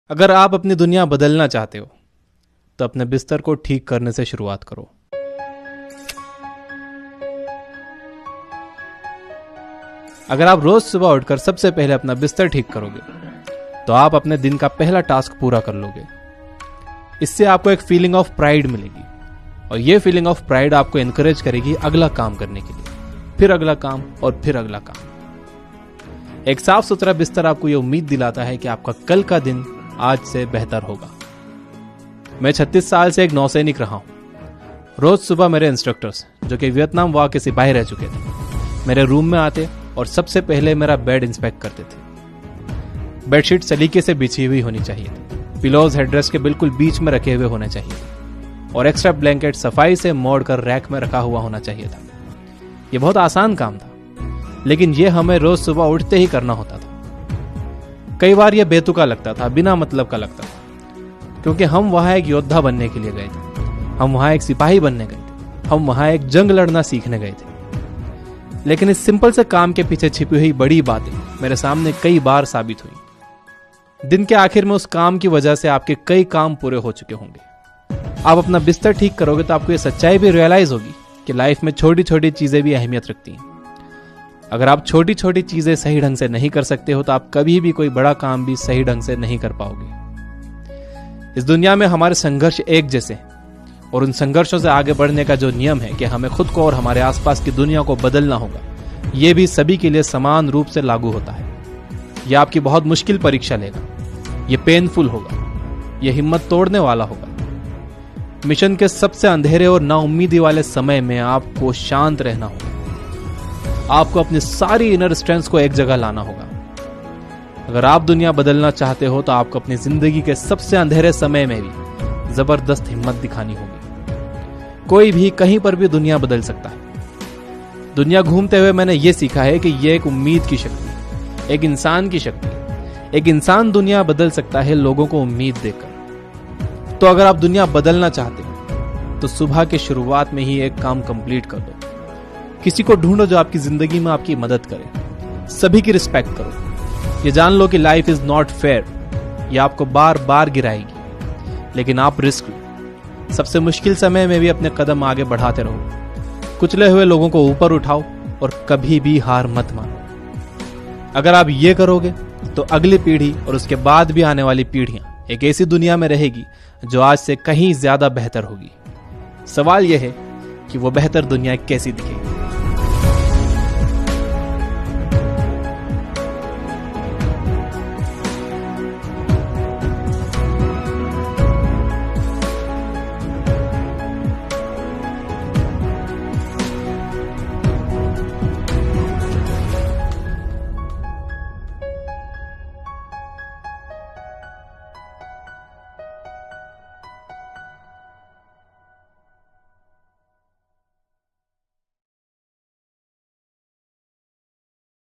अगर आप अपनी दुनिया बदलना चाहते हो तो अपने बिस्तर को ठीक करने से शुरुआत करो। अगर आप रोज सुबह उठकर सबसे पहले अपना बिस्तर ठीक करोगे तो आप अपने दिन का पहला टास्क पूरा कर लोगे। इससे आपको एक फीलिंग ऑफ प्राइड मिलेगी और ये फीलिंग ऑफ प्राइड आपको एनकरेज करेगी अगला काम करने के लिए, फिर अगला काम और फिर अगला काम। एक साफ सुथरा बिस्तर आपको ये उम्मीद दिलाता है कि आपका कल का दिन आज से बेहतर होगा। मैं 36 साल से एक नौसैनिक रहा हूं। रोज सुबह मेरे इंस्ट्रक्टर्स, जो कि वियतनाम वॉर के सिपाही रह चुके थे, मेरे रूम में आते और सबसे पहले मेरा बेड इंस्पेक्ट करते थे। बेडशीट सलीके से बिछी हुई होनी चाहिए थी, पिलोज हेडरेस्ट के बिल्कुल बीच में रखे हुए होने चाहिए और एक्स्ट्रा ब्लैंकेट सफाई से मोड़कर रैक में रखा हुआ होना चाहिए था। यह बहुत आसान काम था, लेकिन यह हमें रोज सुबह उठते ही करना होता था। कई बार यह बेतुका लगता था, बिना मतलब का लगता था, क्योंकि हम वहां एक योद्धा बनने के लिए गए थे, हम वहां एक सिपाही बनने गए थे, हम वहां एक जंग लड़ना सीखने गए थे। लेकिन इस सिंपल से काम के पीछे छिपी हुई बड़ी बातें मेरे सामने कई बार साबित हुई। दिन के आखिर में उस काम की वजह से आपके कई काम पूरे हो चुके होंगे। आप अपना बिस्तर ठीक करोगे तो आपको यह सच्चाई भी रियलाइज होगी कि लाइफ में छोटी छोटी चीजें भी अहमियत रखती हैं। अगर आप छोटी छोटी चीजें सही ढंग से नहीं कर सकते हो तो आप कभी भी कोई बड़ा काम भी सही ढंग से नहीं कर पाओगे। इस दुनिया में हमारे संघर्ष एक जैसे हैं और उन संघर्षों से आगे बढ़ने का जो नियम है कि हमें खुद को और हमारे आसपास की दुनिया को बदलना होगा, यह भी सभी के लिए समान रूप से लागू होता है। यह आपकी बहुत मुश्किल परीक्षा लेगा, यह पेनफुल होगा, यह हिम्मत तोड़ने वाला होगा। मिशन के सबसे अंधेरे और नाउम्मीदी वाले समय में आपको शांत रहना होगा। आपको अपनी सारी इनर स्ट्रेंथ को एक जगह लाना होगा। अगर आप दुनिया बदलना चाहते हो तो आपको अपनी जिंदगी के सबसे अंधेरे समय में भी जबरदस्त हिम्मत दिखानी होगी। कोई भी कहीं पर भी दुनिया बदल सकता है। दुनिया घूमते हुए मैंने ये सीखा है कि यह एक उम्मीद की शक्ति है, एक इंसान की शक्ति है। एक इंसान दुनिया बदल सकता है लोगों को उम्मीद देकर। तो अगर आप दुनिया बदलना चाहते हो तो सुबह की शुरुआत में ही एक काम कंप्लीट कर दो। किसी को ढूंढो जो आपकी जिंदगी में आपकी मदद करे। सभी की रिस्पेक्ट करो। ये जान लो कि लाइफ इज नॉट फेयर, ये आपको बार बार गिराएगी, लेकिन आप रिस्क लो। सबसे मुश्किल समय में भी अपने कदम आगे बढ़ाते रहो। कुचले हुए लोगों को ऊपर उठाओ और कभी भी हार मत मानो। अगर आप ये करोगे तो अगली पीढ़ी और उसके बाद भी आने वाली पीढ़ियां एक ऐसी दुनिया में रहेगी जो आज से कहीं ज्यादा बेहतर होगी। सवाल यह है कि वो बेहतर दुनिया कैसी दिखेगी।